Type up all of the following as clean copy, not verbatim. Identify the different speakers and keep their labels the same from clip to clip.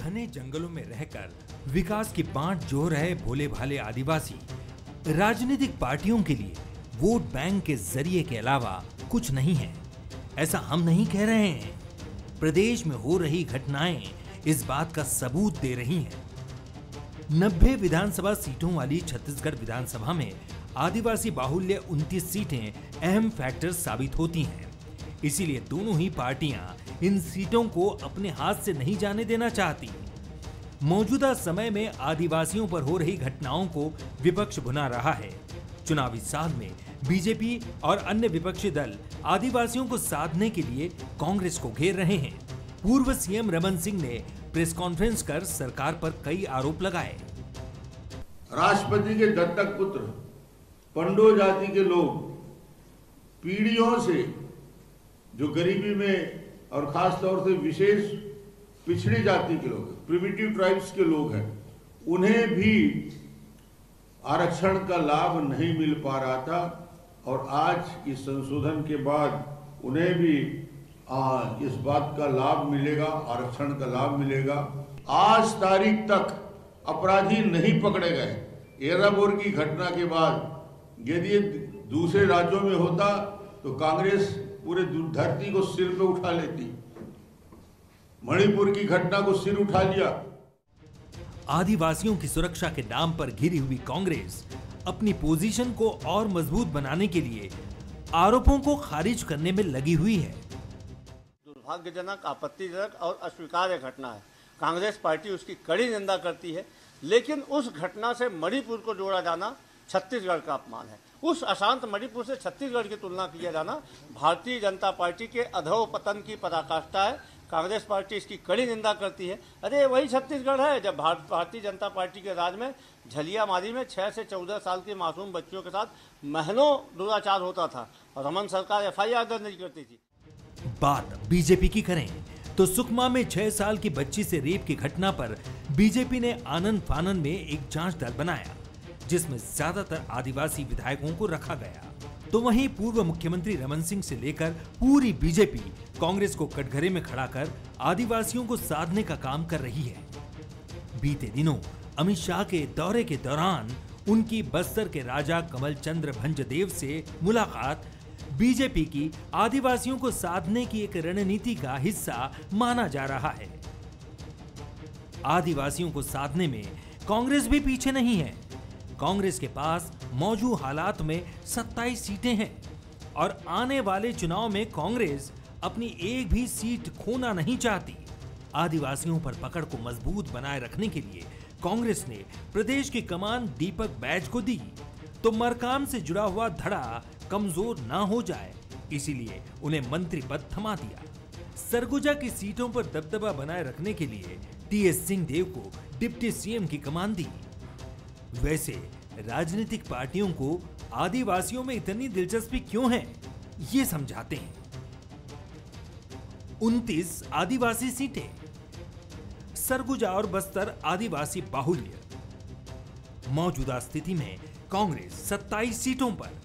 Speaker 1: घने जंगलों में रहकर विकास की बांट जो रहे भोले भाले आदिवासी राजनीतिक पार्टियों के लिए वोट बैंक के जरिए के अलावा कुछ नहीं है। ऐसा हम नहीं कह रहे हैं। प्रदेश में हो रही घटनाएं इस बात का सबूत दे रही हैं। 90 विधानसभा सीटों वाली छत्तीसगढ़ विधानसभा में आदिवासी बाहुल्य 29 सीटें अहम फैक्टर साबित होती हैं। इसीलिए दोनों ही पार्टियां इन सीटों को अपने हाथ से नहीं जाने देना चाहती। मौजूदा समय में आदिवासियों पर हो रही घटनाओं को विपक्ष भुना रहा है। चुनावी साल में बीजेपी और अन्य विपक्षी दल आदिवासियों को साधने के लिए कांग्रेस को घेर रहे हैं। पूर्व सीएम रमन सिंह ने प्रेस कॉन्फ्रेंस कर सरकार पर कई आरोप लगाए।
Speaker 2: राष्ट्रपति के दत्तक पुत्र पंडो जाति के लोग पीढ़ियों से जो गरीबी में और खास तौर से विशेष पिछड़ी जाति के लोग, प्रिमिटिव ट्राइब्स के लोग हैं, उन्हें भी आरक्षण का लाभ नहीं मिल पा रहा था और आज इस संशोधन के बाद उन्हें भी इस बात का लाभ मिलेगा, आरक्षण का लाभ मिलेगा। आज तारीख तक अपराधी नहीं पकड़े गए। एराबोर की घटना के बाद यदि दूसरे राज्यों में होता तो कांग्रेस पूरे धरती को सिर पे उठा लेती। मणिपुर की घटना को सिर उठा लिया।
Speaker 1: आदिवासियों की सुरक्षा के नाम पर घिरी हुई कांग्रेस अपनी पोजीशन को और मजबूत बनाने के लिए आरोपों को खारिज करने में लगी हुई है।
Speaker 3: दुर्भाग्यजनक, आपत्तिजनक और अस्वीकार्य घटना है। कांग्रेस पार्टी उसकी कड़ी निंदा करती है, लेकिन उस घटना से मणिपुर को जोड़ा जाना छत्तीसगढ़ का अपमान है। उस अशांत मणिपुर से छत्तीसगढ़ की तुलना किया जाना भारतीय जनता पार्टी के अधोपतन की पराकाष्ठा है। कांग्रेस पार्टी इसकी कड़ी निंदा करती है। अरे वही छत्तीसगढ़ है जब भारतीय जनता पार्टी के राज में झलियामारी में 6 से 14 साल के मासूम बच्चियों के साथ महीनों दुराचार होता था और रमन सरकार एफआईआर दर्ज नहीं करती थी।
Speaker 1: बात बीजेपी की करें तो सुकमा में 6 साल की बच्ची से रेप की घटना पर बीजेपी ने आनन फानन में एक जांच दल बनाया, जिसमें ज्यादातर आदिवासी विधायकों को रखा गया। तो वहीं पूर्व मुख्यमंत्री रमन सिंह से लेकर पूरी बीजेपी कांग्रेस को कटघरे में खड़ा कर आदिवासियों को साधने का काम कर रही है। बीते दिनों अमित शाह के दौरे के दौरान उनकी बस्तर के राजा कमल चंद्र भंजदेव से मुलाकात बीजेपी की आदिवासियों को साधने की एक रणनीति का हिस्सा माना जा रहा है। आदिवासियों को साधने में कांग्रेस भी पीछे नहीं है। कांग्रेस के पास मौजूद हालात में 27 सीटें हैं और आने वाले चुनाव में कांग्रेस अपनी एक भी सीट खोना नहीं चाहती। आदिवासियों पर पकड़ को मजबूत बनाए रखने के लिए कांग्रेस ने प्रदेश की कमान दीपक बैज को दी, तो मरकाम से जुड़ा हुआ धड़ा कमजोर ना हो जाए, इसीलिए उन्हें मंत्री पद थमा दिया। सरगुजा की सीटों पर दबदबा बनाए रखने के लिए टीएस सिंहदेव को डिप्टी सीएम की कमान दी। वैसे राजनीतिक पार्टियों को आदिवासियों में इतनी दिलचस्पी क्यों है, ये समझाते हैं। 29 आदिवासी सीटें, सरगुजा और बस्तर आदिवासी बाहुल्य। मौजूदा स्थिति में कांग्रेस 27 सीटों पर,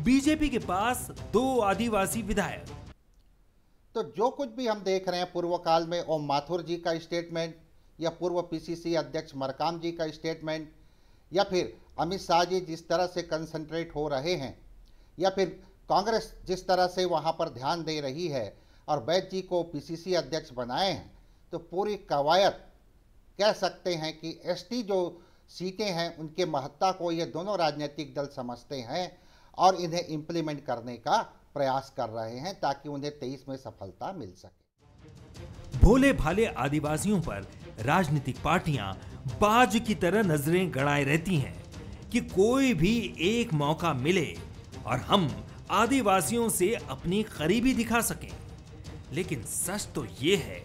Speaker 1: बीजेपी के पास 2 आदिवासी विधायक।
Speaker 4: तो जो कुछ भी हम देख रहे हैं पूर्व काल में ओम माथुर जी का स्टेटमेंट या पूर्व पीसीसी अध्यक्ष मरकाम जी का स्टेटमेंट या फिर अमित शाह जी जिस तरह से कंसंट्रेट हो रहे हैं या फिर कांग्रेस जिस तरह से वहां पर ध्यान दे रही है और बैज जी को पीसीसी अध्यक्ष बनाए हैं, तो पूरी कवायद कह सकते हैं कि एसटी जो सीटें हैं उनके महत्ता को ये दोनों राजनीतिक दल समझते हैं और इन्हें इम्प्लीमेंट करने का प्रयास कर रहे हैं ताकि उन्हें 23 में सफलता मिल सके।
Speaker 1: भोले भाले आदिवासियों पर राजनीतिक पार्टियां बाज की तरह नजरें गड़ाए रहती हैं कि कोई भी एक मौका मिले और हम आदिवासियों से अपनी करीबी दिखा सकें। लेकिन सच तो ये है,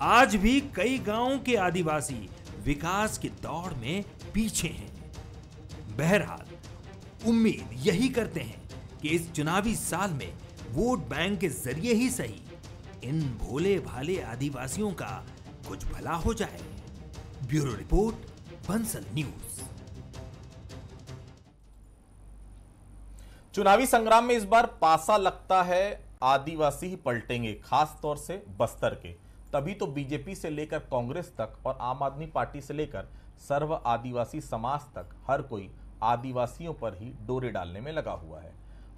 Speaker 1: आज भी कई गांवों के आदिवासी विकास की दौड़ में पीछे हैं। बहरहाल उम्मीद यही करते हैं कि इस चुनावी साल में वोट बैंक के जरिए ही सही इन भोले भाले आदिवासियों का कुछ भला हो जाए। Bureau report, Bansal news.
Speaker 5: चुनावी संग्राम में इस बार पासा लगता है आदिवासी ही पलटेंगे, खास तौर से बस्तर के। तभी तो बीजेपी से लेकर कांग्रेस तक और आम आदमी पार्टी से लेकर सर्व आदिवासी समाज तक हर कोई आदिवासियों पर ही डोरे डालने में लगा हुआ है।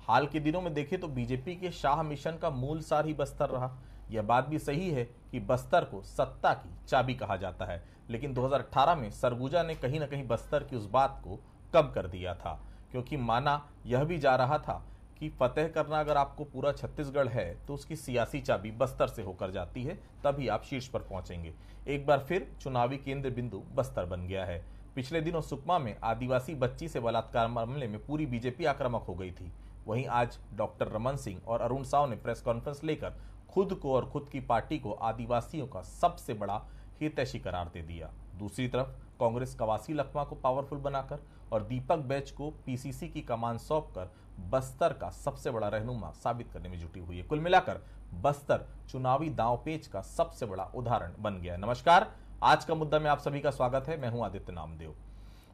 Speaker 5: हाल के दिनों में देखें तो बीजेपी के शाह मिशन का मूल सार ही बस्तर रहा। यह बात भी सही है कि बस्तर को सत्ता की चाबी कहा जाता है, लेकिन 2018 में सरगुजा ने कहीं ना कहीं बस्तर की उस बात को कम कर दिया था, क्योंकि माना यह भी जा रहा था कि फतेह करना अगर आपको पूरा छत्तीसगढ़ है तो उसकी सियासी चाबी बस्तर से होकर जाती है, तभी आप शीर्ष पर पहुंचेंगे। एक बार फिर चुनावी केंद्र बिंदु बस्तर बन गया है। पिछले दिनों सुकमा में आदिवासी बच्ची से बलात्कार मामले में पूरी बीजेपी आक्रामक हो गई थी। वहीं आज डॉक्टर रमन सिंह और अरुण साव ने प्रेस कॉन्फ्रेंस लेकर खुद को और खुद की पार्टी को आदिवासियों का सबसे बड़ा हितैषी करार दे दिया। दूसरी तरफ कांग्रेस कवासी लखमा को पावरफुल बनाकर और दीपक बैच को पीसीसी की कमान सौंपकर बस्तर का सबसे बड़ा रहनुमा साबित करने में जुटी हुई है। कुल मिलाकर बस्तर चुनावी दांवपेच का सबसे बड़ा उदाहरण बन गया है। नमस्कार, आज का मुद्दा में आप सभी का स्वागत है। मैं हूं आदित्य नामदेव।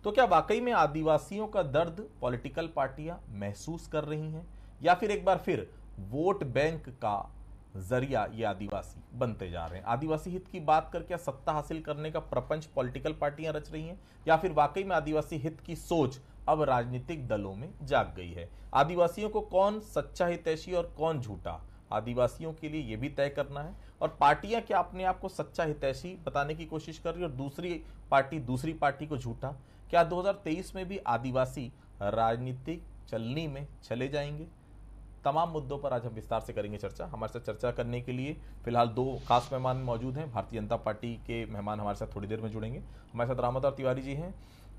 Speaker 5: तो क्या वाकई में आदिवासियों का दर्द पॉलिटिकल पार्टियां महसूस कर रही हैं, या फिर एक बार फिर वोट बैंक का जरिया ये आदिवासी बनते जा रहे हैं? आदिवासी हित की बात कर क्या सत्ता हासिल करने का प्रपंच पॉलिटिकल पार्टियां रच रही हैं, या फिर वाकई में आदिवासी हित की सोच अब राजनीतिक दलों में जाग गई है? आदिवासियों को कौन सच्चा हितैषी और कौन झूठा, आदिवासियों के लिए यह भी तय करना है। और पार्टियां क्या अपने आप को सच्चा हितैषी बताने की कोशिश कर रही है और दूसरी पार्टी को झूठा? क्या 2023 में भी आदिवासी राजनीतिक चलनी में चले जाएंगे? तमाम मुद्दों पर आज हम विस्तार से करेंगे चर्चा। हमारे साथ चर्चा करने के लिए फिलहाल दो खास मेहमान मौजूद हैं। भारतीय जनता पार्टी के मेहमान हमारे साथ थोड़ी देर में जुड़ेंगे। हमारे साथ रामावतार तिवारी जी हैं,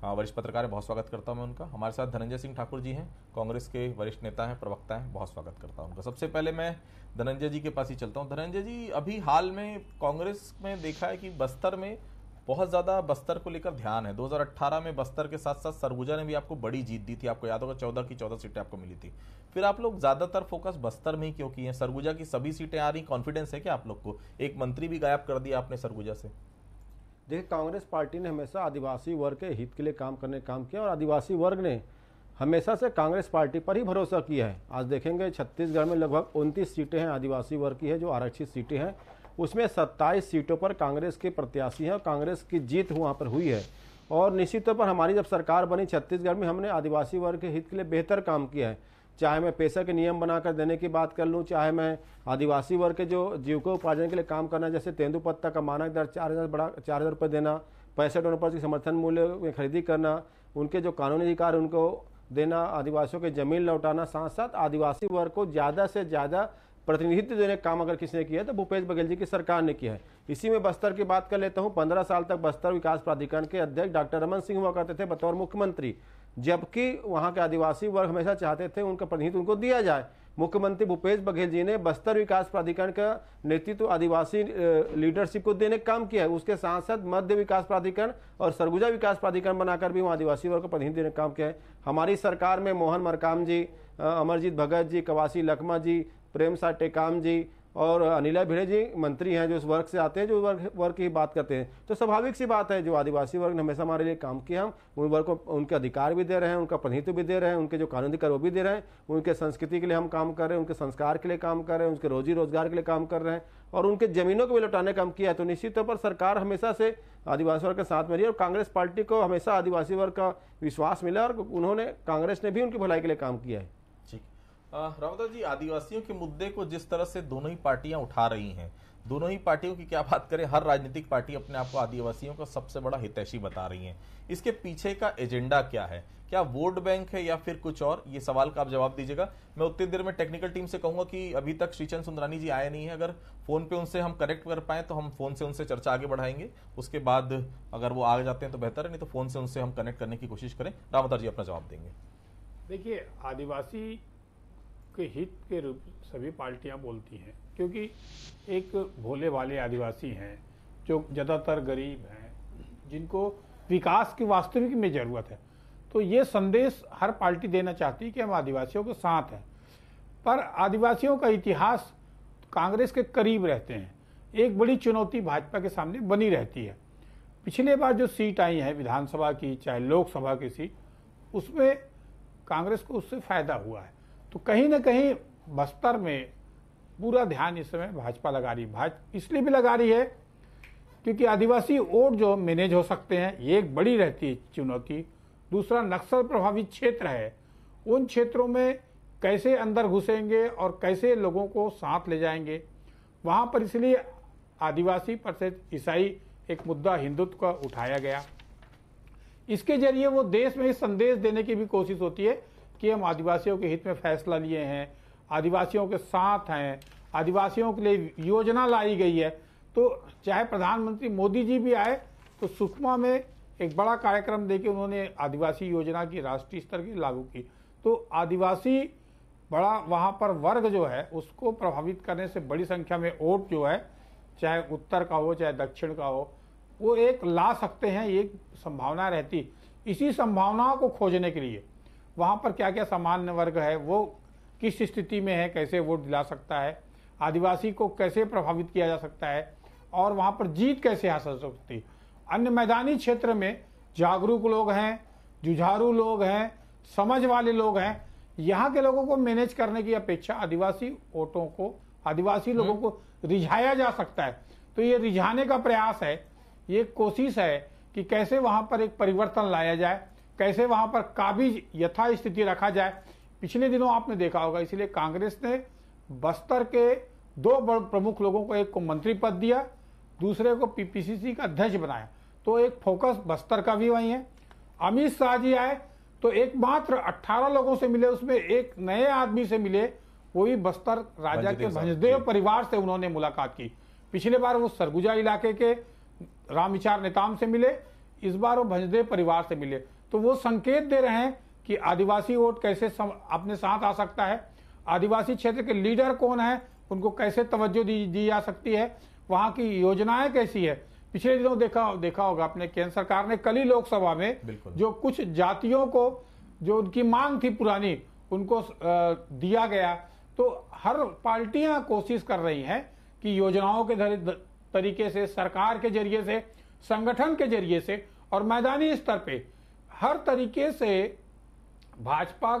Speaker 5: वरिष्ठ पत्रकार हैं, बहुत स्वागत करता हूं मैं उनका। हमारे साथ धनंजय सिंह ठाकुर जी हैं, कांग्रेस के वरिष्ठ नेता हैं, प्रवक्ता हैं, बहुत स्वागत करता हूं उनका। सबसे पहले मैं धनंजय जी के पास ही चलता हूं। धनंजय जी, अभी हाल में कांग्रेस में देखा है कि बस्तर में बहुत ज्यादा बस्तर को लेकर ध्यान है। 2018 में बस्तर के साथ साथ सरगुजा ने भी आपको बड़ी जीत दी थी, आपको याद होगा 14 की 14 सीटें आपको मिली थी। फिर आप लोग ज्यादातर फोकस बस्तर में ही क्यों किए? सरगुजा की सभी सीटें आ रही, कॉन्फिडेंस है क्या आप लोग को? एक मंत्री भी गायब कर दिया आपने सरगुजा से।
Speaker 6: देखिए, कांग्रेस पार्टी ने हमेशा आदिवासी वर्ग के हित के लिए काम किया और आदिवासी वर्ग ने हमेशा से कांग्रेस पार्टी पर ही भरोसा किया है। आज देखेंगे छत्तीसगढ़ में लगभग 29 सीटें हैं आदिवासी वर्ग की है, जो आरक्षित सीटें हैं। उसमें 27 सीटों पर कांग्रेस के प्रत्याशी हैं और कांग्रेस की जीत वहाँ पर हुई है। और निश्चित तौर पर हमारी जब सरकार बनी छत्तीसगढ़ में, हमने आदिवासी वर्ग के हित के लिए बेहतर काम किया है। चाहे मैं पैसा के नियम बनाकर देने की बात कर लूँ, चाहे मैं आदिवासी वर्ग के जो जीविकोपार्जन के लिए काम करना, जैसे तेंदुपत्ता का मानक दर 4,000 रुपये देना, 65 रुपये की समर्थन मूल्य में खरीदी करना, उनके जो कानूनी अधिकार उनको देना, आदिवासियों के जमीन लौटाना, साथ साथ आदिवासी वर्ग को ज़्यादा से ज़्यादा प्रतिनिधित्व देने का काम अगर किसी ने किया है तो भूपेश बघेल जी की सरकार ने किया है। इसी में बस्तर की बात कर लेता हूं। 15 साल तक बस्तर विकास प्राधिकरण के अध्यक्ष डॉक्टर रमन सिंह हुआ करते थे बतौर मुख्यमंत्री, जबकि वहां के आदिवासी वर्ग हमेशा चाहते थे उनका प्रतिनिधित्व उनको दिया जाए। मुख्यमंत्री भूपेश बघेल जी ने बस्तर विकास प्राधिकरण का नेतृत्व आदिवासी लीडरशिप को देने का काम किया है। उसके साथ साथ मध्य विकास प्राधिकरण और सरगुजा विकास प्राधिकरण बनाकर भी वहाँ आदिवासी वर्ग को प्रतिनिधित्व देने का काम किया है। हमारी सरकार में मोहन मरकाम जी, अमरजीत भगत जी, कवासी लखमा जी, प्रेम सा टेकाम जी और अनिला भिड़े जी मंत्री हैं जो उस वर्ग से आते हैं, जो वर्ग की बात करते हैं। तो स्वाभाविक सी बात है, जो आदिवासी वर्ग ने हमेशा हमारे लिए काम किया, हम उन वर्ग को उनके अधिकार भी दे रहे हैं, उनका प्रतिनिधित्व भी दे रहे हैं, उनके जो कानूनी अधिकार वो भी दे रहे हैं, उनके संस्कृति के लिए हम काम कर रहे हैं, उनके संस्कार के लिए काम कर रहे हैं, उनके रोजी रोजगार के लिए काम कर रहे हैं और उनके जमीनों को भी लौटाने का काम किया है। तो निश्चित तौर पर सरकार हमेशा से आदिवासी वर्ग के साथ में रही और कांग्रेस पार्टी को हमेशा आदिवासी वर्ग का विश्वास मिला और उन्होंने, कांग्रेस ने भी उनकी भलाई के लिए काम किया है।
Speaker 5: रावत जी, आदिवासियों के मुद्दे को जिस तरह से दोनों ही पार्टियां उठा रही हैं, दोनों ही पार्टियों की क्या बात करें, हर राजनीतिक पार्टी अपने आप को आदिवासियों का सबसे बड़ा हितैषी बता रही है। इसके पीछे का एजेंडा क्या है? क्या वोट बैंक है या फिर कुछ और? ये सवाल का आप जवाब दीजिएगा। मैं उतनी देर में टेक्निकल टीम से कहूंगा कि अभी तक श्रीचंद सुंदरानी जी आए नहीं है, अगर फोन पे उनसे हम कनेक्ट कर पाए तो हम फोन से उनसे चर्चा आगे बढ़ाएंगे। उसके बाद अगर वो आ जाते हैं तो बेहतर है, नहीं तो फोन से उनसे हम कनेक्ट करने की कोशिश करें। रावत जी अपना जवाब देंगे।
Speaker 7: देखिए, आदिवासी के हित के रूप सभी पार्टियां बोलती हैं, क्योंकि एक भोले भाले आदिवासी हैं जो ज़्यादातर गरीब हैं, जिनको विकास की वास्तविक में ज़रूरत है। तो ये संदेश हर पार्टी देना चाहती है कि हम आदिवासियों के साथ हैं। पर आदिवासियों का इतिहास कांग्रेस के करीब रहते हैं। एक बड़ी चुनौती भाजपा के सामने बनी रहती है। पिछले बार जो सीट आई है विधानसभा की, चाहे लोकसभा की सीट, उसमें कांग्रेस को उससे फायदा हुआ है। तो कहीं ना कहीं बस्तर में पूरा ध्यान इस समय भाजपा लगा रही है। भाजपा इसलिए भी लगा रही है क्योंकि आदिवासी वोट जो मैनेज हो सकते हैं, ये एक बड़ी रहती है चुनौती। दूसरा, नक्सल प्रभावित क्षेत्र है, उन क्षेत्रों में कैसे अंदर घुसेंगे और कैसे लोगों को साथ ले जाएंगे वहां पर। इसलिए आदिवासी परिषद ईसाई एक मुद्दा हिंदुत्व का उठाया गया। इसके जरिए वो देश में संदेश देने की भी कोशिश होती है कि हम आदिवासियों के हित में फैसला लिए हैं, आदिवासियों के साथ हैं, आदिवासियों के लिए योजना लाई गई है। तो चाहे प्रधानमंत्री मोदी जी भी आए तो सुकमा में एक बड़ा कार्यक्रम देके उन्होंने आदिवासी योजना की राष्ट्रीय स्तर की लागू की। तो आदिवासी बड़ा वहां पर वर्ग जो है उसको प्रभावित करने से बड़ी संख्या में वोट जो है, चाहे उत्तर का हो चाहे दक्षिण का हो, वो एक ला सकते हैं, एक संभावना रहती। इसी संभावनाओं को खोजने के लिए वहां पर क्या क्या सामान्य वर्ग है, वो किस स्थिति में है, कैसे वोट दिला सकता है, आदिवासी को कैसे प्रभावित किया जा सकता है और वहां पर जीत कैसे हासिल हो सकती है। अन्य मैदानी क्षेत्र में जागरूक लोग हैं, जुझारू लोग हैं, समझ वाले लोग हैं। यहाँ के लोगों को मैनेज करने की अपेक्षा आदिवासी वोटों को, आदिवासी लोगों को रिझाया जा सकता है। तो ये रिझाने का प्रयास है, ये कोशिश है कि कैसे वहां पर एक परिवर्तन लाया जाए, कैसे वहां पर काबिज यथास्थिति रखा जाए। पिछले दिनों आपने देखा होगा, इसलिए कांग्रेस ने बस्तर के दो बड़े प्रमुख लोगों को, एक को मंत्री पद दिया, दूसरे को पीपीसीसी का अध्यक्ष बनाया। तो एक फोकस बस्तर का भी वही है। अमित शाह जी आए तो एक मात्र 18 लोगों से मिले, उसमें एक नए आदमी से मिले, वो भी बस्तर राजा के भंजदेव परिवार से उन्होंने मुलाकात की। पिछले बार वो सरगुजा इलाके के रामविचार नेताम से मिले, इस बार वो भंजदेव परिवार से मिले। तो वो संकेत दे रहे हैं कि आदिवासी वोट कैसे अपने साथ आ सकता है, आदिवासी क्षेत्र के लीडर कौन है, उनको कैसे तवज्जो दी जा सकती है, वहां की योजनाएं कैसी है। पिछले दिनों देखा होगा आपने, केंद्र सरकार ने कल ही लोकसभा में जो कुछ जातियों को जो उनकी मांग थी पुरानी, उनको दिया गया। तो हर पार्टियां कोशिश कर रही हैं कि योजनाओं के तरीके से, सरकार के जरिए से, संगठन के जरिए से और मैदानी स्तर पे हर तरीके से भाजपा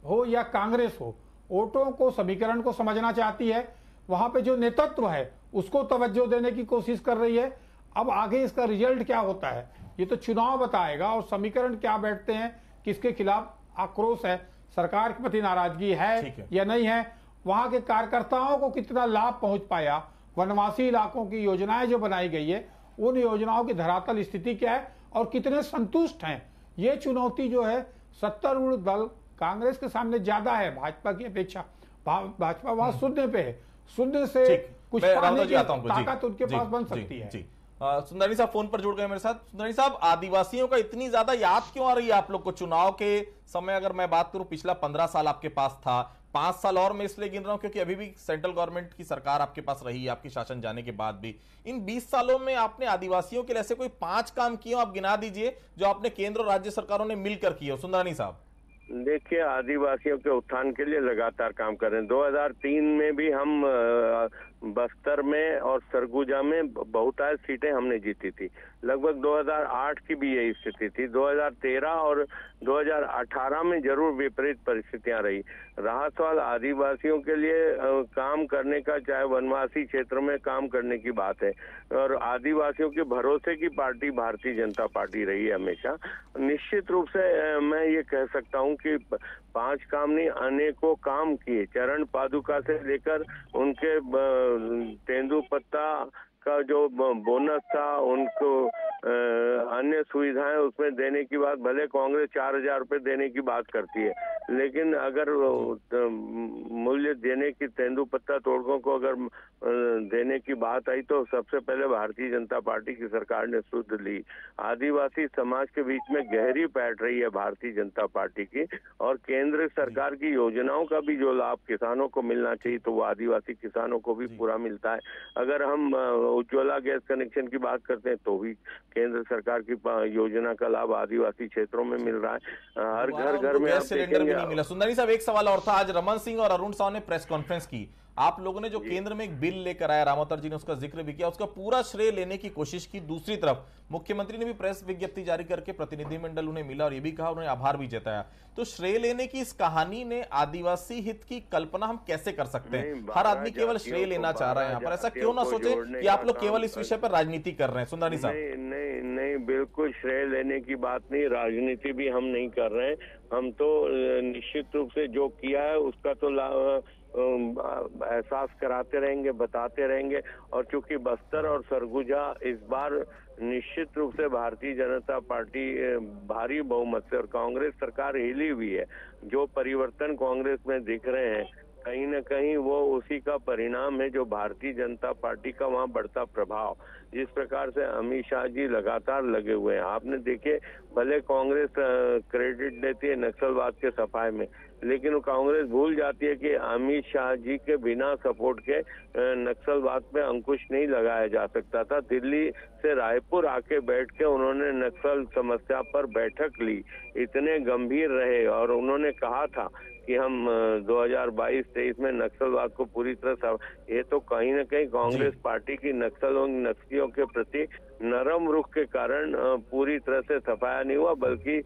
Speaker 7: हो या कांग्रेस हो, वोटों को, समीकरण को समझना चाहती है। वहां पे जो नेतृत्व है उसको तवज्जो देने की कोशिश कर रही है। अब आगे इसका रिजल्ट क्या होता है ये तो चुनाव बताएगा, और समीकरण क्या बैठते हैं, किसके खिलाफ आक्रोश है, सरकार के प्रति नाराजगी है या नहीं है, वहां के कार्यकर्ताओं को कितना लाभ पहुंच पाया, वनवासी इलाकों की योजनाएं जो बनाई गई है उन योजनाओं की धरातल स्थिति क्या है और कितने संतुष्ट हैं। ये चुनौती जो है सत्तारूढ़ दल कांग्रेस के सामने ज्यादा है भाजपा की अपेक्षा। भाजपा वहां शून्य पे है, शून्य से कुछ पाने की ताकत उनके पास बन सकती है।
Speaker 5: सुंदरी साहब फोन पर जुड़ गए मेरे साथ। सुंदरी साहब, आदिवासियों का इतनी ज्यादा याद क्यों आ रही है आप लोग को? चुनाव के समय अगर मैं बात करूं, पिछला 15 साल आपके पास था, 5 साल और मैं इसलिए गिन रहा हूं क्योंकि अभी भी सेंट्रल गवर्नमेंट की सरकार आपके पास रही है, आपकी शासन जाने के बाद भी। इन 20 सालों में आपने आदिवासियों के लिए ऐसे कोई 5 काम किए आप गिना दीजिए जो आपने केंद्र और राज्य सरकारों ने मिलकर किए हो। सुंदरानी साहब,
Speaker 8: देखिए, आदिवासियों के उत्थान के लिए लगातार काम कर रहे हैं। 2003 में भी हम बस्तर में और सरगुजा में बहुतायत सीटें हमने जीती थी। लगभग 2008 की भी यही स्थिति थी। 2013 और 2018 में जरूर विपरीत परिस्थितियां रही। रहा सवाल आदिवासियों के लिए काम करने का, चाहे वनवासी क्षेत्र में काम करने की बात है, और आदिवासियों के भरोसे की पार्टी भारतीय जनता पार्टी रही है हमेशा। निश्चित रूप से मैं ये कह सकता हूँ कि 5 काम नहीं, अनेकों काम किए। चरण पादुका से लेकर उनके तेंदुपत्ता का जो बोनस था, उनको अन्य सुविधाएं उसमें देने की बात, भले कांग्रेस 4000 रुपए देने की बात करती है, लेकिन अगर मूल्य देने की, तेंदुपत्ता तोड़कों को अगर देने की बात आई तो सबसे पहले भारतीय जनता पार्टी की सरकार ने शुद्ध ली। आदिवासी समाज के बीच में गहरी बैठ रही है भारतीय जनता पार्टी की, और केंद्र सरकार की योजनाओं का भी जो लाभ किसानों को मिलना चाहिए तो वो आदिवासी किसानों को भी पूरा मिलता है। अगर हम उज्ज्वला गैस कनेक्शन की बात करते हैं तो भी केंद्र सरकार की योजना का लाभ आदिवासी क्षेत्रों में मिल रहा है। हर घर में
Speaker 5: गैस सिलेंडर भी नहीं मिला। सुंदरी साहब, एक सवाल और था। आज रमन सिंह और अरुण साव ने प्रेस कॉन्फ्रेंस की, आप लोगों ने जो केंद्र में एक बिल लेकर आया, रामावतार जी ने उसका जिक्र भी किया, उसका पूरा श्रेय लेने की कोशिश की। दूसरी तरफ मुख्यमंत्री ने भी प्रेस विज्ञप्ति जारी करके प्रतिनिधिमंडल उन्हें मिला और ये भी कहा, उन्होंने आभार भी जताया। तो श्रेय लेने की इस कहानी ने आदिवासी हित की कल्पना हम कैसे कर सकते हैं? हर आदमी केवल श्रेय लेना चाह रहा है यहाँ पर, ऐसा क्यों ना सोचे कि आप लोग केवल इस विषय पर राजनीति कर रहे हैं? सुंदरानी साहब,
Speaker 8: नहीं, बिल्कुल श्रेय लेने की बात नहीं, राजनीति भी हम नहीं कर रहे हैं। हम तो निश्चित रूप से जो किया है उसका तो एहसास कराते रहेंगे, बताते रहेंगे। और चूंकि बस्तर और सरगुजा इस बार निश्चित रूप से भारतीय जनता पार्टी भारी बहुमत से, और कांग्रेस सरकार हिली हुई है, जो परिवर्तन कांग्रेस में दिख रहे हैं कहीं न कहीं वो उसी का परिणाम है, जो भारतीय जनता पार्टी का वहाँ बढ़ता प्रभाव। जिस प्रकार से अमित शाह जी लगातार लगे हुए हैं, आपने देखे, भले कांग्रेस क्रेडिट देती है नक्सलवाद के सफाई में, लेकिन वो कांग्रेस भूल जाती है कि अमित शाह जी के बिना सपोर्ट के नक्सलवाद पे अंकुश नहीं लगाया जा सकता था। दिल्ली से रायपुर आके बैठ के उन्होंने नक्सल समस्या पर बैठक ली, इतने गंभीर रहे और उन्होंने कहा था कि हम 2022-23 में नक्सलवाद को पूरी तरह, ये तो कहीं न कहीं कांग्रेस पार्टी की नक्सलियों के प्रति नरम रुख के कारण पूरी तरह से सफाया नहीं हुआ, बल्कि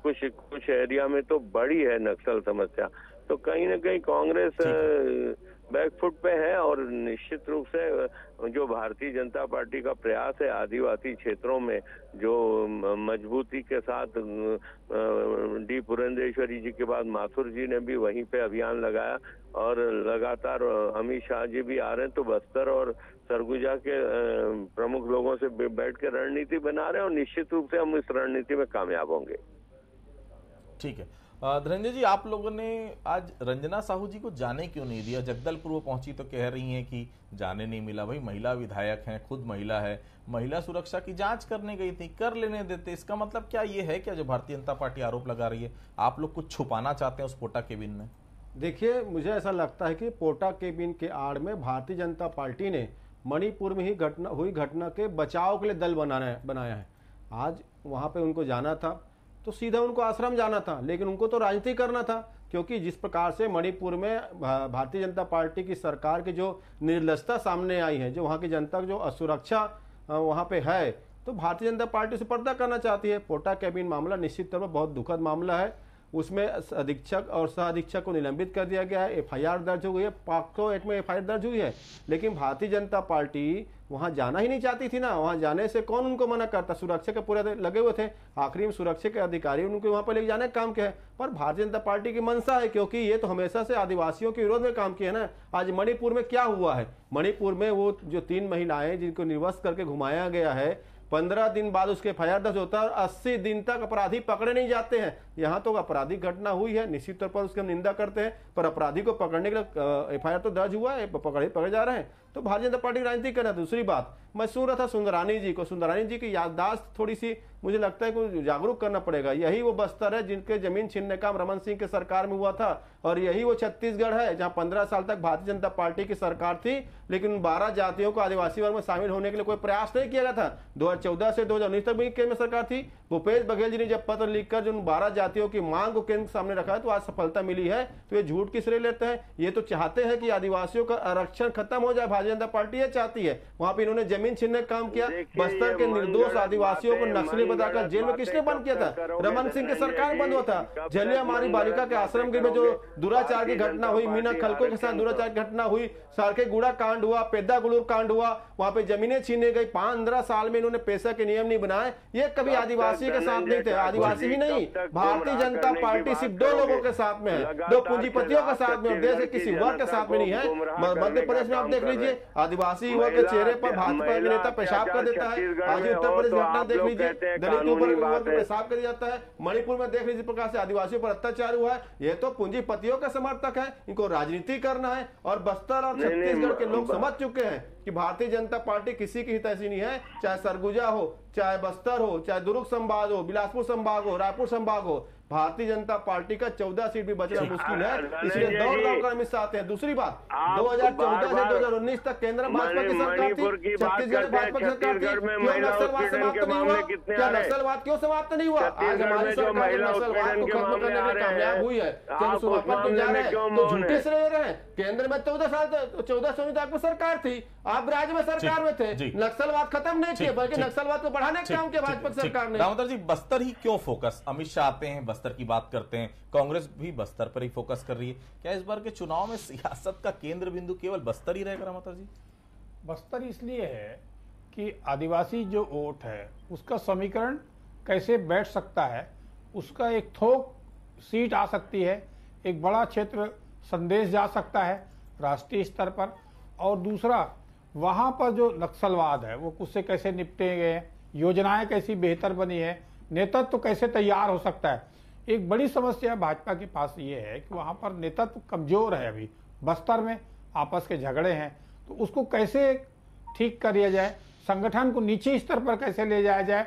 Speaker 8: कुछ एरिया में तो बड़ी है नक्सल समस्या। तो कहीं न कहीं कांग्रेस बैकफुट पे है, और निश्चित रूप से जो भारतीय जनता पार्टी का प्रयास है आदिवासी क्षेत्रों में, जो मजबूती के साथ डी पुरंदेश्वरी जी के बाद माथुर जी ने भी वहीं पे अभियान लगाया, और लगातार अमित शाह जी भी आ रहे हैं, तो बस्तर और सरगुजा के प्रमुख लोगों से बैठ के रणनीति बना रहे हैं, और निश्चित रूप से हम इस रणनीति में कामयाब होंगे।
Speaker 5: ठीक है धनंजय जी, आप लोगों ने आज रंजना साहू जी को जाने क्यों नहीं दिया? जगदलपुर वो पहुंची तो कह रही हैं कि जाने नहीं मिला। भाई महिला विधायक हैं, खुद महिला है, महिला सुरक्षा की जांच करने गई थी, कर लेने देते। इसका मतलब क्या ये है क्या जो भारतीय जनता पार्टी आरोप लगा रही है, आप लोग कुछ छुपाना चाहते हैं उस पोटा केबिन में?
Speaker 6: देखिए, मुझे ऐसा लगता है कि पोटा केबिन के आड़ में भारतीय जनता पार्टी ने मणिपुर में ही हुई घटना के बचाव के लिए दल बनाया है। आज वहाँ पे उनको जाना था तो सीधा उनको आश्रम जाना था, लेकिन उनको तो राजनीति करना था, क्योंकि जिस प्रकार से मणिपुर में भारतीय जनता पार्टी की सरकार की जो निर्लजता सामने आई है, जो वहाँ की जनता की जो असुरक्षा वहाँ पे है, तो भारतीय जनता पार्टी से पर्दा करना चाहती है। पोटा कैबिन मामला निश्चित तौर पर बहुत दुखद मामला है। उसमें अधीक्षक और सह अधीक्षक को निलंबित कर दिया गया है, एफआईआर दर्ज हो गई है, पॉक्सो एक्ट में एफआईआर दर्ज हुई है, लेकिन भारतीय जनता पार्टी वहां जाना ही नहीं चाहती थी ना। वहां जाने से कौन उनको मना करता? सुरक्षा के पूरे लगे हुए थे, आखिरी में सुरक्षा के अधिकारी उनको वहां पर लेके जाने का काम किया है। पर भारतीय जनता पार्टी की मंशा है, क्योंकि ये तो हमेशा से आदिवासियों के विरोध में काम किया है ना। आज मणिपुर में क्या हुआ है? मणिपुर में वो जो 3 महिलाएं जिनको निर्वस्त्र करके घुमाया गया है, 15 दिन बाद उसके एफआईआर दर्ज होता है और 80 दिन तक अपराधी पकड़े नहीं जाते हैं। यहाँ तो आपराधिक घटना हुई है, निश्चित तौर पर उसकी हम निंदा करते हैं, पर अपराधी को पकड़ने के लिए एफआईआर तो दर्ज हुआ है, पकड़े जा रहे हैं, तो भारतीय जनता पार्टी राजनीति करना। दूसरी बात, मैं सुन रहा था सुंदरानी जी को, सुंदरानी जी की याददाश्त थोड़ी सी मुझे लगता है कि जागरूक करना पड़ेगा। यही वो बस्तर है जिनके जमीन छीनने का काम रमन सिंह के सरकार में हुआ था, और यही वो छत्तीसगढ़ है जहां 15 साल तक भारतीय जनता पार्टी की सरकार थी, लेकिन 12 जातियों को आदिवासी वर्ग में शामिल होने के लिए कोई प्रयास नहीं किया गया था। 2014 से 2019 तक भी केंद्र सरकार थी। भूपेश बघेल जी ने जब पत्र लिखकर जो 12 जातियों की मांग को केंद्र सामने रखा है, तो आज सफलता मिली है। तो ये झूठ किस लिए लेते हैं? ये तो चाहते हैं कि आदिवासियों का आरक्षण खत्म हो जाए। भारतीय जनता पार्टी ये चाहती है। वहां पे इन्होंने जमीन छीनने का काम किया, बस्तर के निर्दोष आदिवासियों को नक्सली बताकर जेल में किसने बंद किया था? रमन सिंह के सरकार बंद हुआ था। जलियांवाला बालिका के आश्रम में जो दुराचार की घटना हुई, मीना खलको के साथ दुराचार की घटना हुई, सारकेगुड़ा कांड हुआ, पेद्दागुलूर कांड हुआ, वहां पे जमीनें छीने गई। 15 साल में इन्होंने पैसा के नियम नहीं बनाए। ये कभी आदिवासी के साथ नहीं थे। आदिवासी ही नहीं, भारतीय जनता पार्टी सिर्फ 2 लोगों के साथ में है, 2 पूंजीपतियों के साथ में, देश के किसी वर्ग के साथ में नहीं है। मध्य प्रदेश में आप देख लीजिए, आदिवासी युवक के चेहरे पर भाजपा के नेता पेशाब कर देता है। आज उत्तर प्रदेश घटना देख लीजिए, दलित ऊपर पेशाब कर जाता है। मणिपुर में देख लीजिए प्रकार से आदिवासियों पर अत्याचार हुआ है। ये तो पूंजीपतियों का समर्थक है, इनको राजनीति करना है। और बस्तर और छत्तीसगढ़ के लोग समझ चुके हैं कि भारतीय जनता पार्टी किसी की हितैषी नहीं है, चाहे सरगुजा हो, चाहे बस्तर हो, चाहे दुर्ग संभाग हो, बिलासपुर संभाग हो, रायपुर संभाग हो। भारतीय जनता पार्टी का 14 सीट भी बचना मुश्किल है, इसलिए दौड़ दौड़ कर अमित शाह आते हैं। दूसरी बात, 2014 से 2019 तक केंद्र में भाजपा की सरकार थी, छत्तीसगढ़ भाजपा की सरकार थी, क्यों नक्सलवाद समाप्त नहीं हुआ? क्या नक्सलवाद क्यों समाप्त नहीं हुआ? आज हमारी सरकार नक्सलवाद को खत्म करने में कामयाब हुई है, क्या समापन जा रहे हैं तो झूठे से रह रहे हैं। केंद्र में 14 तक में सरकार थी, आप राज्य में सरकार में थे, नक्सलवाद खत्म नहीं किए बल्कि नक्सलवाद को बढ़ाने का काम किया भाजपा सरकार ने।
Speaker 5: दामोदर जी, बस्तर ही क्यों फोकस? अमित शाह आते हैं, बस्तर की बात करते हैं, कांग्रेस भी बस्तर पर ही फोकस कर रही है। क्या इस बार के चुनाव में सियासत का केंद्र बिंदु केवल बस्तर ही रहेगा रामावतार जी?
Speaker 7: बस्तर इसलिए है कि आदिवासी जो वोट है उसका समीकरण कैसे बैठ सकता है, उसका एक थोक सीट आ सकती है, एक बड़ा क्षेत्र संदेश जा सकता है राष्ट्रीय स्तर पर, और दूसरा वहां पर जो नक्सलवाद है वो उससे कैसे निपटे गए, योजनाएं कैसी बेहतर बनी है, नेतृत्व तो कैसे तैयार हो सकता है। एक बड़ी समस्या भाजपा के पास ये है कि वहां पर नेतृत्व कमजोर है, अभी बस्तर में आपस के झगड़े हैं, तो उसको कैसे ठीक किया जाए, संगठन को नीचे स्तर पर कैसे ले जाया जाए।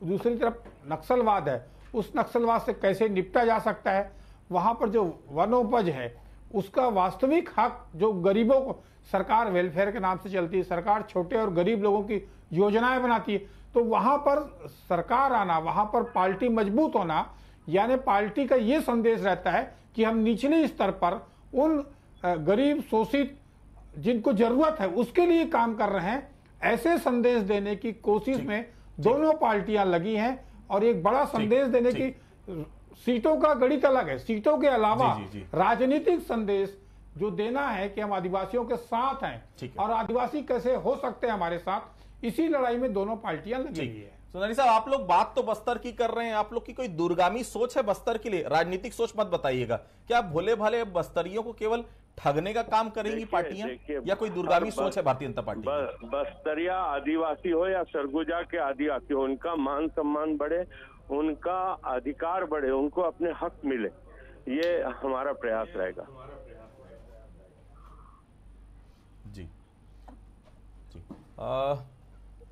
Speaker 7: दूसरी तरफ नक्सलवाद है, उस नक्सलवाद से कैसे निपटा जा सकता है। वहां पर जो वनोपज है उसका वास्तविक हक जो गरीबों को, सरकार वेलफेयर के नाम से चलती है, सरकार छोटे और गरीब लोगों की योजनाएं बनाती है, तो वहां पर सरकार आना, वहां पर पार्टी मजबूत होना, यानी पार्टी का ये संदेश रहता है कि हम निचले स्तर पर उन गरीब शोषित जिनको जरूरत है उसके लिए काम कर रहे हैं, ऐसे संदेश देने की कोशिश में दोनों पार्टियां लगी हैं। और एक बड़ा संदेश देने की, सीटों का गणित अलग है, सीटों के अलावा राजनीतिक संदेश जो देना है कि हम आदिवासियों के साथ हैं और आदिवासी कैसे हो सकते हैं हमारे साथ, इसी लड़ाई में दोनों पार्टियां लगी हुई है।
Speaker 5: सुनारी साहब, आप लोग बात तो बस्तर की कर रहे हैं, आप लोग की कोई दूरगामी सोच है बस्तर के लिए? राजनीतिक सोच मत बताइएगा, क्या आप भोले भाले बस्तरियों को केवल ठगने का काम करेंगी पार्टियां, या कोई दूरगामी सोच है भारतीय जनता पार्टी?
Speaker 8: बस्तरिया आदिवासी हो या सरगुजा के आदिवासी हो, उनका मान सम्मान बढ़े, उनका अधिकार बढ़े, उनको अपने हक मिले, ये हमारा प्रयास रहेगा।
Speaker 5: जी जी,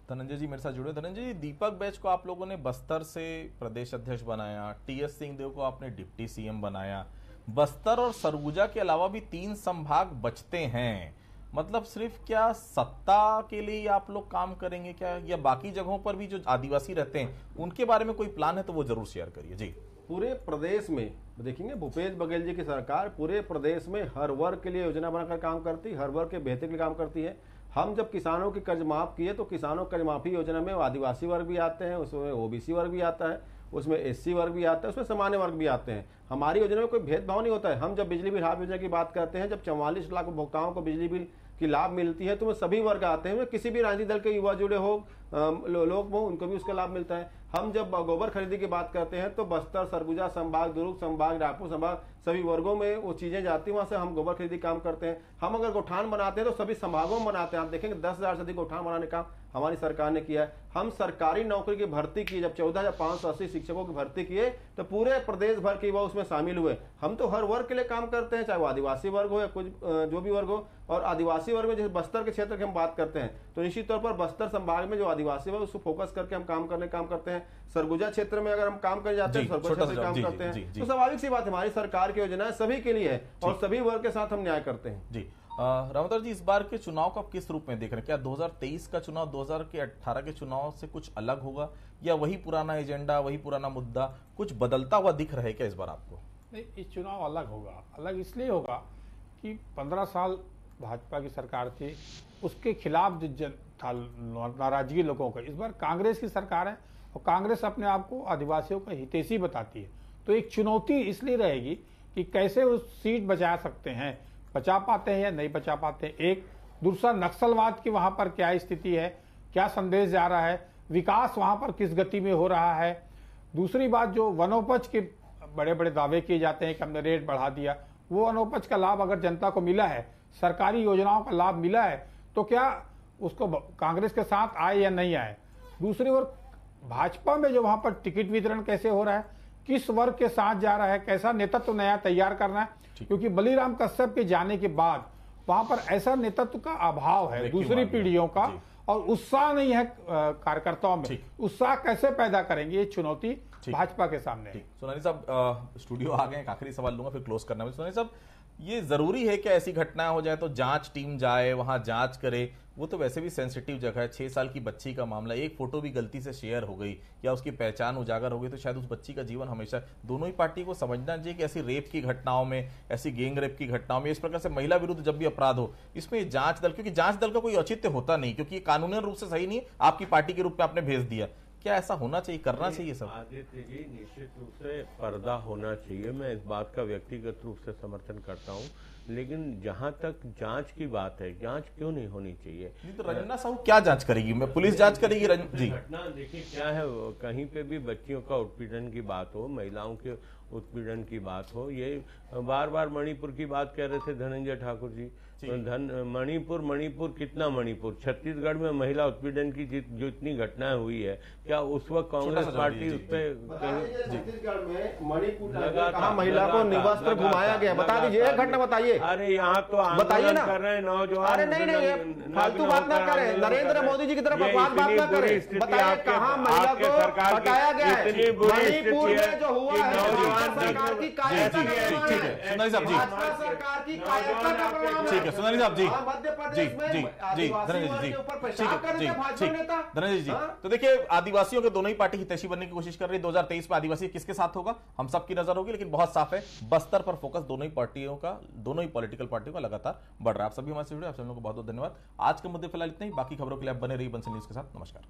Speaker 5: धनंजय जी मेरे साथ जुड़े। धनंजय जी, दीपक बैच को आप लोगों ने बस्तर से प्रदेश अध्यक्ष बनाया, टीएस सिंहदेव को आपने डिप्टी सीएम बनाया, बस्तर और सरगुजा के अलावा भी 3 संभाग बचते हैं, मतलब सिर्फ क्या सत्ता के लिए आप लोग काम करेंगे क्या, या बाकी जगहों पर भी जो आदिवासी रहते हैं उनके बारे में कोई प्लान है तो वो जरूर शेयर करिए। जी,
Speaker 6: पूरे प्रदेश में देखेंगे भूपेश बघेल जी की सरकार पूरे प्रदेश में हर वर्ग के लिए योजना बनाकर काम करती, हर वर्ग के बेहतर के लिए काम करती है। हम जब किसानों की कर्ज माफ किए तो किसानों कर्ज माफी योजना में आदिवासी वर्ग भी आते हैं, उसमें ओबीसी वर्ग भी आता है, उसमें एससी वर्ग भी आता है, उसमें सामान्य वर्ग भी आते हैं। हमारी योजना में कोई भेदभाव नहीं होता है। हम जब बिजली बिल हाफ योजना की बात करते हैं, जब 44 लाख उपभोक्ताओं को बिजली बिल की लाभ मिलती है, तो वो सभी वर्ग आते हैं, किसी भी राजनीतिक दल के युवा जुड़े हो लोग हो, उनको भी उसका लाभ मिलता है। हम जब गोबर खरीदी की बात करते हैं तो बस्तर, सरगुजा संभाग, दुर्ग संभाग, रायपुर संभाग, सभी वर्गों में वो चीजें जाती हैं, वहां से हम गोबर खरीदी काम करते हैं। हम अगर गोठान बनाते हैं तो सभी संभागों में बनाते हैं। आप देखेंगे 10,000 से अधिक गोठान बनाने का हमारी सरकार ने किया है। हम सरकारी नौकरी की भर्ती की, जब 14,580 शिक्षकों की भर्ती किए तो पूरे प्रदेश भर के युवा उसमें शामिल हुए। हम तो हर वर्ग के लिए काम करते हैं, चाहे वो आदिवासी वर्ग हो या कुछ जो भी वर्ग हो। और आदिवासी वर्ग में जैसे बस्तर के क्षेत्र की हम बात करते हैं तो निश्चित तौर पर बस्तर संभाग में जो आदिवासी वर्ग उसको फोकस करके हम काम करते हैं। सरगुजा क्षेत्र में अगर हम काम करने जाते हैं, सरगुजा क्षेत्र में काम करते हैं, तो स्वाभाविक सी बात हमारी सरकार की योजना सभी के लिए है और सभी वर्ग के साथ हम न्याय करते हैं।
Speaker 5: जी, रामावतार जी, इस बार के चुनाव को आप किस रूप में देख रहे हैं? क्या 2023 का चुनाव 2018 के चुनाव से कुछ अलग होगा, या वही पुराना एजेंडा, वही पुराना मुद्दा, कुछ बदलता हुआ दिख रहा है क्या इस बार आपको?
Speaker 7: नहीं, इस चुनाव अलग होगा। अलग इसलिए होगा कि 15 साल भाजपा की सरकार थी, उसके खिलाफ जो था नाराजगी लोगों का। इस बार कांग्रेस की सरकार है और कांग्रेस अपने आप को आदिवासियों का हितैषी बताती है, तो एक चुनौती इसलिए रहेगी कि कैसे उस सीट बचा सकते हैं, बचा पाते हैं या नहीं बचा पाते हैं। एक दूसरा, नक्सलवाद की वहां पर क्या स्थिति है, क्या संदेश जा रहा है, विकास वहां पर किस गति में हो रहा है। दूसरी बात, जो वनोपज के बड़े बड़े दावे किए जाते हैं कि हमने रेट बढ़ा दिया, वो वनोपज का लाभ अगर जनता को मिला है, सरकारी योजनाओं का लाभ मिला है, तो क्या उसको कांग्रेस के साथ आए या नहीं आए। दूसरी ओर भाजपा में जो वहां पर टिकट वितरण कैसे हो रहा है, किस वर्ग के साथ जा रहा है, कैसा नेतृत्व नया तैयार करना है, क्योंकि बलीराम कश्यप के जाने के बाद वहां पर ऐसा नेतृत्व का अभाव है दूसरी पीढ़ियों का, और उत्साह नहीं है कार्यकर्ताओं में। उत्साह कैसे पैदा करेंगे, ये चुनौती भाजपा के सामने है।
Speaker 5: सोनाली साहब स्टूडियो आ गए, एक आखिरी सवाल लूंगा फिर क्लोज करना है। सोनाली साहब, ये जरूरी है कि ऐसी घटनाएं हो जाए तो जांच टीम जाए वहां जांच करे? वो तो वैसे भी सेंसिटिव जगह है, 6 साल की बच्ची का मामला, एक फोटो भी गलती से शेयर हो गई या उसकी पहचान उजागर हो गई तो शायद उस बच्ची का जीवन हमेशा। दोनों ही पार्टी को समझना चाहिए कि ऐसी रेप की घटनाओं में, ऐसी गैंग रेप की घटनाओं में, इस प्रकार से महिला विरुद्ध जब भी अपराध हो, इसमें जांच दल, क्योंकि जांच दल का कोई औचित्य होता नहीं, क्योंकि ये कानूनी रूप से सही नहीं, आपकी पार्टी के रूप में आपने भेज दिया। क्या ऐसा होना चाहिए, करना चाहिए सब?
Speaker 9: आदित्य जी, निश्चित रूप से पर्दा होना चाहिए, मैं इस बात का व्यक्तिगत रूप से समर्थन करता हूं, लेकिन जहां तक जांच की बात है, जांच क्यों नहीं होनी चाहिए?
Speaker 5: तो रंजना साहू क्या जांच करेगी? मैं पुलिस जांच करेगी? जी,
Speaker 9: घटना देखिए क्या है, कहीं पे भी बच्चियों का उत्पीड़न की बात हो, महिलाओं के उत्पीड़न की बात हो, ये बार बार मणिपुर की बात कह रहे थे धनंजय ठाकुर जी। मणिपुर कितना मणिपुर, छत्तीसगढ़ में महिला उत्पीड़न की जो इतनी घटनाएं हुई है, क्या उस वक्त कांग्रेस पार्टी उस पर
Speaker 6: छत्तीसगढ़ में मणिपुर कहा महिला को निवस्त्र घुमाया गया? बता दीजिए, एक घटना बताइए।
Speaker 9: अरे यहाँ तो
Speaker 6: बताइए ना,
Speaker 9: कर रहे हैं नौजवान।
Speaker 6: अरे नहीं, फालतू बात ना करें, नरेंद्र मोदी जी की तरफ बात ना करें। बताइए कहाँ महिला को हटाया गया है? मणिपुर में जो हुआ है सरकार की कायरता का सरकार की कायरता का परिणाम है।
Speaker 5: सोनाली साहब जी,
Speaker 6: मध्य प्रदेश में
Speaker 5: धनंजय जी, धनंजय जी,
Speaker 6: हाँ?
Speaker 5: तो देखिए आदिवासियों के दोनों ही पार्टी हितैषी बनने की कोशिश कर रही है। 2023 में आदिवासी किसके साथ होगा हम सबकी नजर होगी, लेकिन बहुत साफ है बस्तर पर फोकस दोनों ही पार्टियों का, दोनों ही पॉलिटिकल पार्टियों का लगातार बढ़ रहा है। आप सभी हमारे से जुड़े, आप सब लोगों को बहुत बहुत धन्यवाद। आज के मुद्दे फिलहाल इतना ही, बाकी खबरों के लिए आप बने रहिए बंसल न्यूज के साथ। नमस्कार।